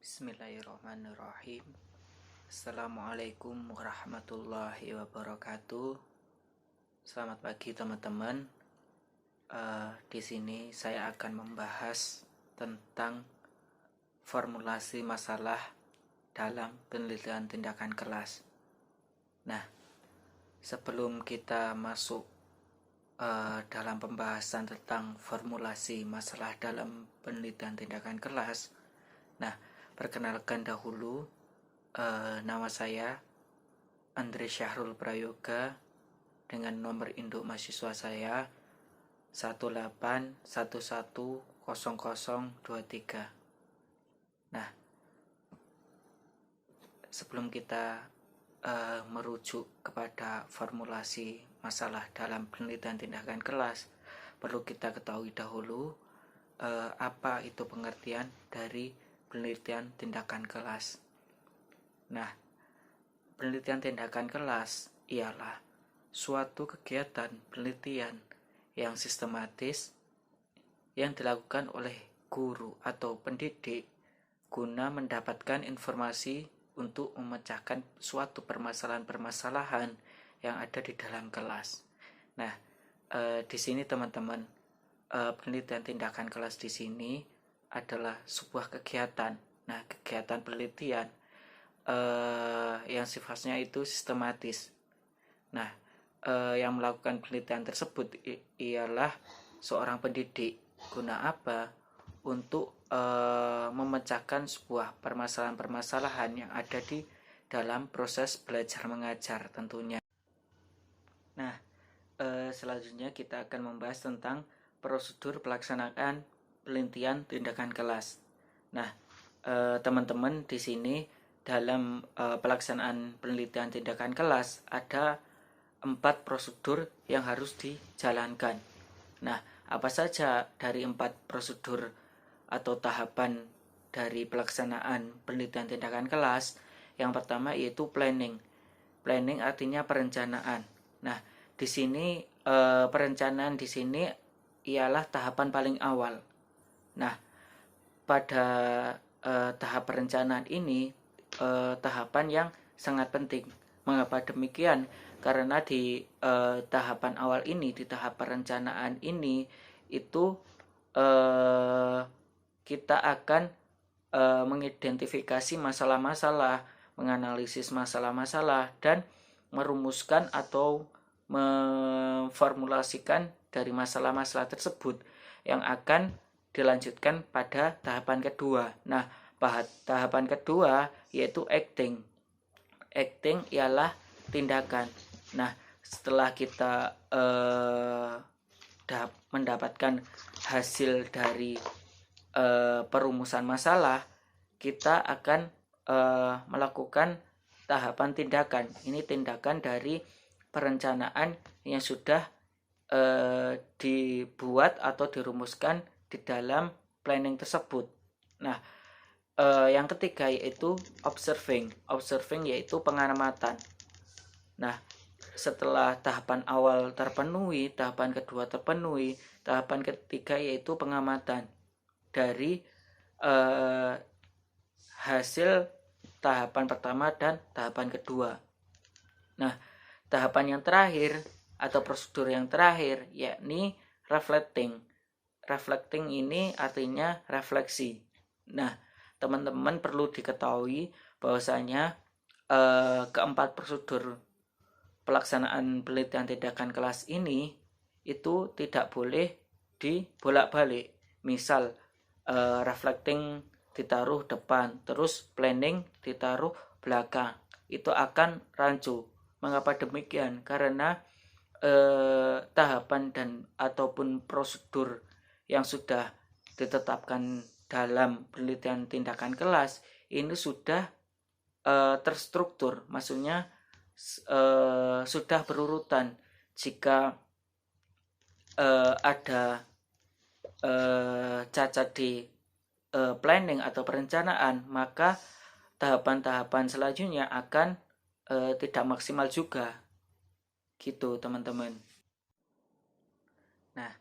Bismillahirrahmanirrahim. Assalamualaikum warahmatullahi wabarakatuh. Selamat pagi teman-teman. Di sini saya akan membahas tentang formulasi masalah dalam penelitian tindakan kelas. Nah, sebelum kita masuk dalam pembahasan tentang formulasi masalah dalam penelitian tindakan kelas, nah, perkenalkan dahulu, nama saya Andre Syahrul Prayoga dengan nomor induk mahasiswa saya 181100023. Nah, sebelum kita merujuk kepada formulasi masalah dalam penelitian tindakan kelas, perlu kita ketahui dahulu apa itu pengertian dari penelitian tindakan kelas. Nah, penelitian tindakan kelas ialah suatu kegiatan penelitian yang sistematis yang dilakukan oleh guru atau pendidik guna mendapatkan informasi untuk memecahkan suatu permasalahan-permasalahan yang ada di dalam kelas. Nah, di sini teman-teman, penelitian tindakan kelas di sini adalah sebuah kegiatan. Nah, kegiatan penelitian yang sifatnya itu sistematis. Nah, yang melakukan penelitian tersebut ialah seorang pendidik. Guna apa? Untuk memecahkan sebuah permasalahan-permasalahan yang ada di dalam proses belajar mengajar tentunya. Nah, selanjutnya kita akan membahas tentang prosedur pelaksanaan penelitian tindakan kelas. Nah, teman-teman, di sini dalam pelaksanaan penelitian tindakan kelas ada 4 prosedur yang harus dijalankan. Nah, apa saja dari 4 prosedur atau tahapan dari pelaksanaan penelitian tindakan kelas? Yang pertama yaitu planning. Planning artinya perencanaan. Nah, di sini perencanaan di sini ialah tahapan paling awal. Nah, pada tahap perencanaan ini tahapan yang sangat penting. Mengapa demikian? Karena di tahapan awal ini, di tahap perencanaan ini, itu kita akan mengidentifikasi masalah-masalah, menganalisis masalah-masalah, dan merumuskan atau memformulasikan dari masalah-masalah tersebut yang akan dilanjutkan pada tahapan kedua. Nah, tahapan kedua yaitu acting. Acting ialah tindakan. Nah, setelah kita mendapatkan hasil dari perumusan masalah, kita akan melakukan tahapan tindakan. Ini tindakan dari perencanaan yang sudah dibuat atau dirumuskan di dalam planning tersebut. Nah, yang ketiga yaitu observing. Observing yaitu pengamatan. Nah, setelah tahapan awal terpenuhi, tahapan kedua terpenuhi, tahapan ketiga yaitu pengamatan dari hasil tahapan pertama dan tahapan kedua. Nah, tahapan yang terakhir atau prosedur yang terakhir yakni reflecting. Reflecting ini artinya refleksi. Nah, teman-teman perlu diketahui bahwasanya keempat prosedur pelaksanaan penelitian tindakan kelas ini itu tidak boleh dibolak-balik. Misal reflecting ditaruh depan, terus planning ditaruh belakang, itu akan rancu. Mengapa demikian? Karena tahapan dan ataupun prosedur yang sudah ditetapkan dalam penelitian tindakan kelas ini sudah terstruktur, maksudnya sudah berurutan. Jika ada cacat di planning atau perencanaan, maka tahapan-tahapan selanjutnya akan tidak maksimal juga, gitu teman-teman. Nah,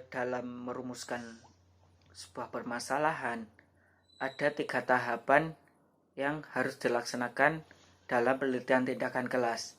dalam merumuskan sebuah permasalahan ada 3 tahapan yang harus dilaksanakan dalam penelitian tindakan kelas.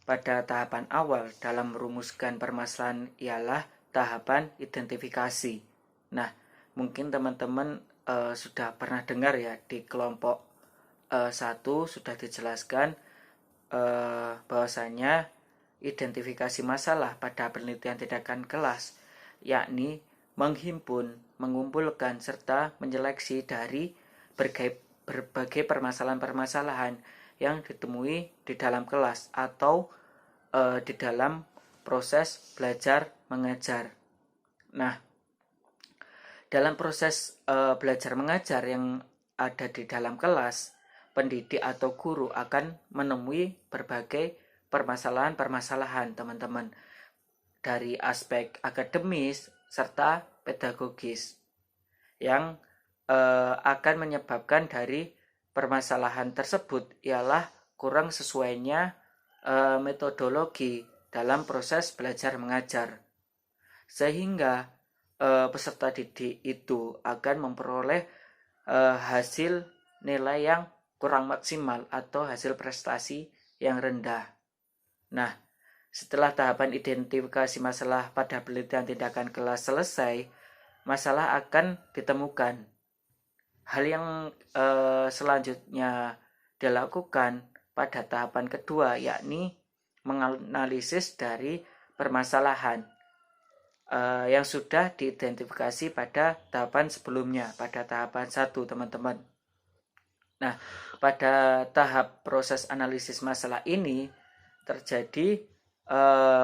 Pada tahapan awal dalam merumuskan permasalahan ialah tahapan identifikasi. Nah, mungkin teman-teman sudah pernah dengar ya di kelompok 1 sudah dijelaskan bahwasanya identifikasi masalah pada penelitian tindakan kelas, yakni menghimpun, mengumpulkan, serta menyeleksi dari berbagai permasalahan-permasalahan yang ditemui di dalam kelas atau di dalam proses belajar mengajar. Nah, dalam proses belajar mengajar yang ada di dalam kelas, pendidik atau guru akan menemui berbagai permasalahan-permasalahan teman-teman dari aspek akademis serta pedagogis yang akan menyebabkan dari permasalahan tersebut ialah kurang sesuainya metodologi dalam proses belajar mengajar, sehingga peserta didik itu akan memperoleh hasil nilai yang kurang maksimal atau hasil prestasi yang rendah. Nah, setelah tahapan identifikasi masalah pada penelitian tindakan kelas selesai, masalah akan ditemukan. Hal yang selanjutnya dilakukan pada tahapan kedua, yakni menganalisis dari permasalahan yang sudah diidentifikasi pada tahapan sebelumnya, pada tahapan 1, teman-teman. Nah, pada tahap proses analisis masalah ini terjadi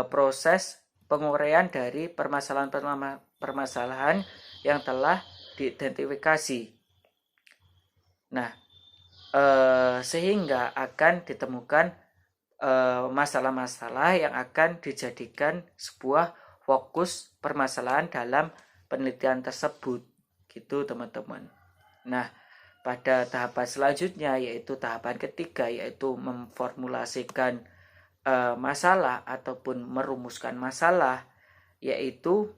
proses penguraian dari permasalahan yang telah diidentifikasi. Nah, sehingga akan ditemukan masalah-masalah yang akan dijadikan sebuah fokus permasalahan dalam penelitian tersebut, gitu teman-teman. Nah, pada tahapan selanjutnya yaitu tahapan ketiga, yaitu memformulasikan masalah ataupun merumuskan masalah, yaitu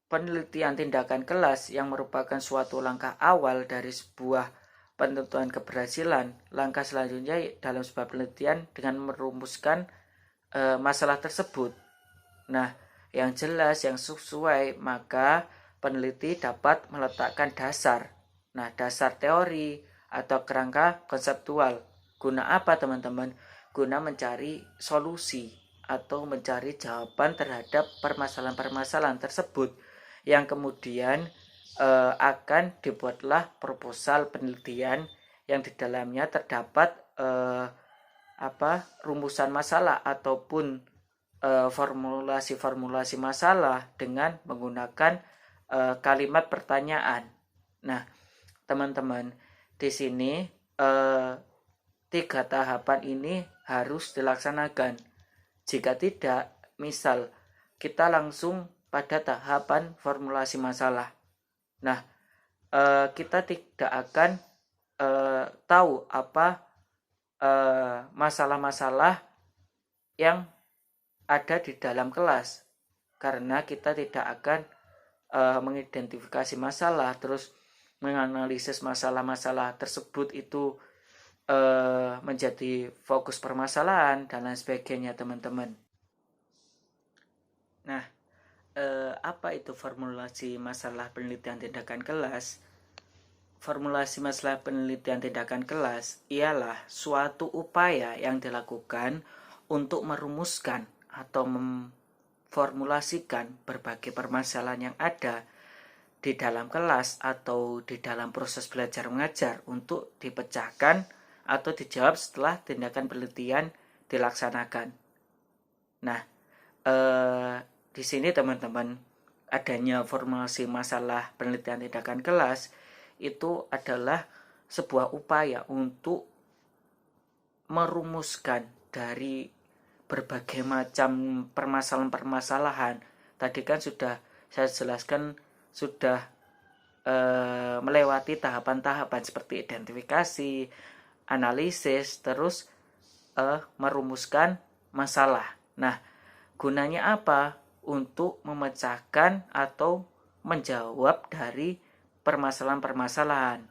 penelitian tindakan kelas yang merupakan suatu langkah awal dari sebuah penentuan keberhasilan. Langkah selanjutnya dalam sebuah penelitian dengan merumuskan masalah tersebut. Nah, yang jelas, yang sesuai, maka peneliti dapat meletakkan dasar. Nah, dasar teori atau kerangka konseptual. Guna apa, teman-teman? Guna mencari solusi atau mencari jawaban terhadap permasalahan-permasalahan tersebut, yang kemudian akan dibuatlah proposal penelitian yang di dalamnya terdapat rumusan masalah ataupun formulasi-formulasi masalah dengan menggunakan kalimat pertanyaan. Nah, teman-teman, di sini 3 tahapan ini harus dilaksanakan. Jika tidak, misal kita langsung pada tahapan formulasi masalah. Nah, kita tidak akan tahu apa masalah-masalah yang ada di dalam kelas, karena kita tidak akan mengidentifikasi masalah, terus menganalisis masalah-masalah tersebut itu menjadi fokus permasalahan dan lain sebagainya, teman-teman. Nah, apa itu formulasi masalah penelitian tindakan kelas? Formulasi masalah penelitian tindakan kelas ialah suatu upaya yang dilakukan untuk merumuskan atau memformulasikan berbagai permasalahan yang ada di dalam kelas atau di dalam proses belajar mengajar untuk dipecahkan atau dijawab setelah tindakan penelitian dilaksanakan. Nah, di sini teman-teman, adanya formulasi masalah penelitian tindakan kelas itu adalah sebuah upaya untuk merumuskan dari berbagai macam permasalahan-permasalahan. Tadi kan sudah saya jelaskan, sudah melewati tahapan-tahapan seperti identifikasi, analisis, terus merumuskan masalah. Nah, gunanya apa? Untuk memecahkan atau menjawab dari permasalahan-permasalahan.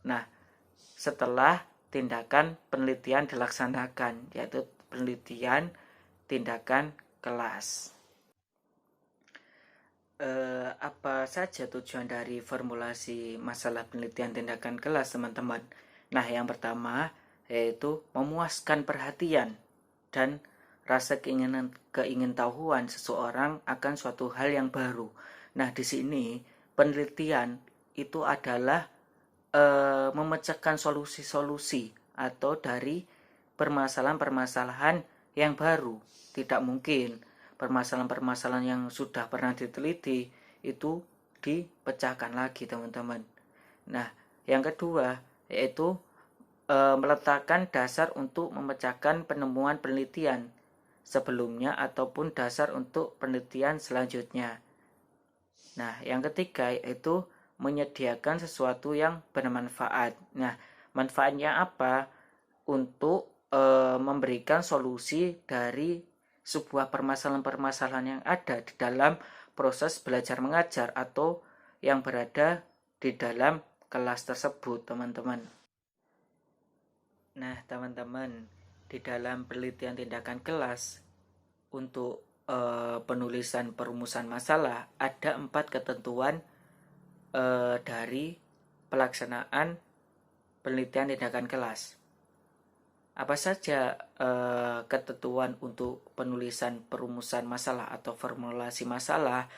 Nah, setelah tindakan penelitian dilaksanakan, yaitu penelitian tindakan kelas. Apa saja tujuan dari formulasi masalah penelitian tindakan kelas, teman-teman? Nah, yang pertama yaitu memuaskan perhatian dan rasa keingintahuan seseorang akan suatu hal yang baru. Nah, di sini penelitian itu adalah memecahkan solusi-solusi atau dari permasalahan-permasalahan yang baru. Tidak mungkin permasalahan-permasalahan yang sudah pernah diteliti itu dipecahkan lagi, teman-teman. Nah, yang kedua yaitu meletakkan dasar untuk memecahkan penemuan penelitian sebelumnya ataupun dasar untuk penelitian selanjutnya. Nah, yang ketiga yaitu menyediakan sesuatu yang bermanfaat. Nah, manfaatnya apa? Untuk memberikan solusi dari sebuah permasalahan-permasalahan yang ada di dalam proses belajar mengajar atau yang berada di dalam kelas tersebut, teman-teman. Nah, teman-teman, di dalam penelitian tindakan kelas untuk penulisan perumusan masalah ada 4 ketentuan dari pelaksanaan penelitian tindakan kelas. Apa saja ketentuan untuk penulisan perumusan masalah atau formulasi masalah?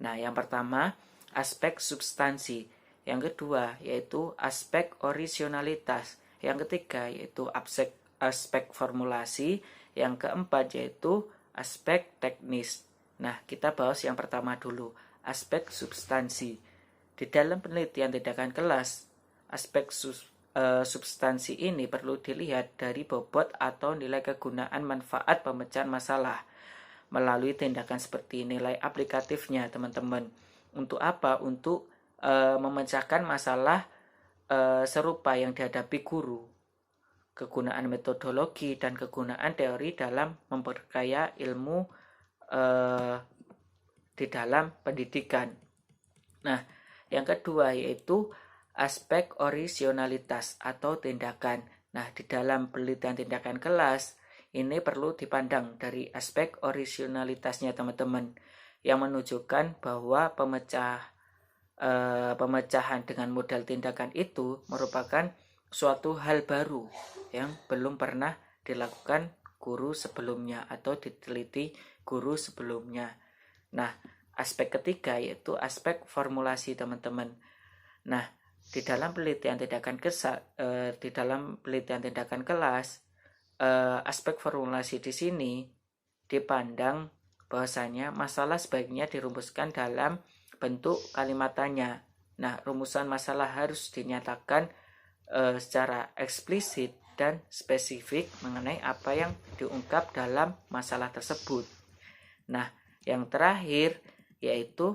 Nah, yang pertama, aspek substansi. Yang kedua, yaitu aspek originalitas. Yang ketiga, yaitu aspek formulasi. Yang keempat, yaitu aspek teknis. Nah, kita bahas yang pertama dulu, aspek substansi. Di dalam penelitian tindakan kelas, aspek substansi ini perlu dilihat dari bobot atau nilai kegunaan manfaat pemecahan masalah melalui tindakan seperti nilai aplikatifnya, teman-teman. Untuk apa? Untuk memecahkan masalah serupa yang dihadapi guru, kegunaan metodologi dan kegunaan teori dalam memperkaya ilmu di dalam pendidikan. Nah, yang kedua yaitu aspek originalitas atau tindakan. Nah, di dalam penelitian tindakan kelas ini perlu dipandang dari aspek originalitasnya, teman-teman, yang menunjukkan bahwa pemecahan dengan modal tindakan itu merupakan suatu hal baru yang belum pernah dilakukan guru sebelumnya atau diteliti guru sebelumnya. Nah, aspek ketiga yaitu aspek formulasi, teman-teman. Nah, di dalam penelitian tindakan kelas, aspek formulasi di sini dipandang bahwasanya masalah sebaiknya dirumuskan dalam bentuk kalimat tanya. Nah, rumusan masalah harus dinyatakan secara eksplisit dan spesifik mengenai apa yang diungkap dalam masalah tersebut. Nah, yang terakhir yaitu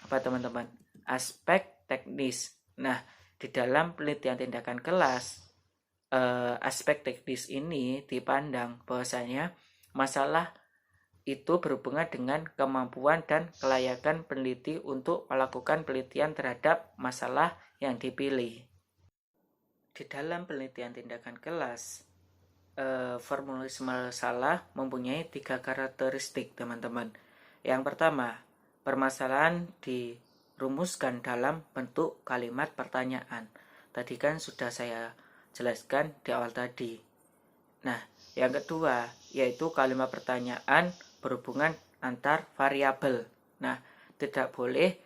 apa, teman-teman? Aspek teknis. Nah, di dalam penelitian tindakan kelas, aspek teknis ini dipandang bahwasanya masalah itu berhubungan dengan kemampuan dan kelayakan peneliti untuk melakukan penelitian terhadap masalah yang dipilih. Di dalam penelitian tindakan kelas, formulasi masalah mempunyai 3 karakteristik, teman-teman. Yang pertama, permasalahan dirumuskan dalam bentuk kalimat pertanyaan. Tadi kan sudah saya jelaskan di awal tadi. Nah, yang kedua yaitu kalimat pertanyaan berhubungan antar variabel. Nah, tidak boleh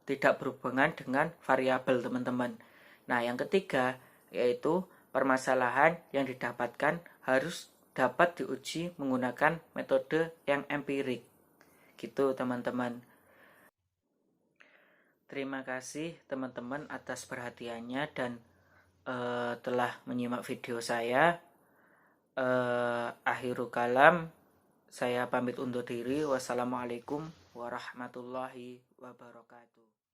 tidak berhubungan dengan variabel, teman-teman. Nah, yang ketiga yaitu permasalahan yang didapatkan harus dapat diuji menggunakan metode yang empirik. Gitu, teman-teman. Terima kasih teman-teman atas perhatiannya dan telah menyimak video saya. Akhirul kalam, saya pamit undur diri. Wassalamualaikum warahmatullahi wabarakatuh.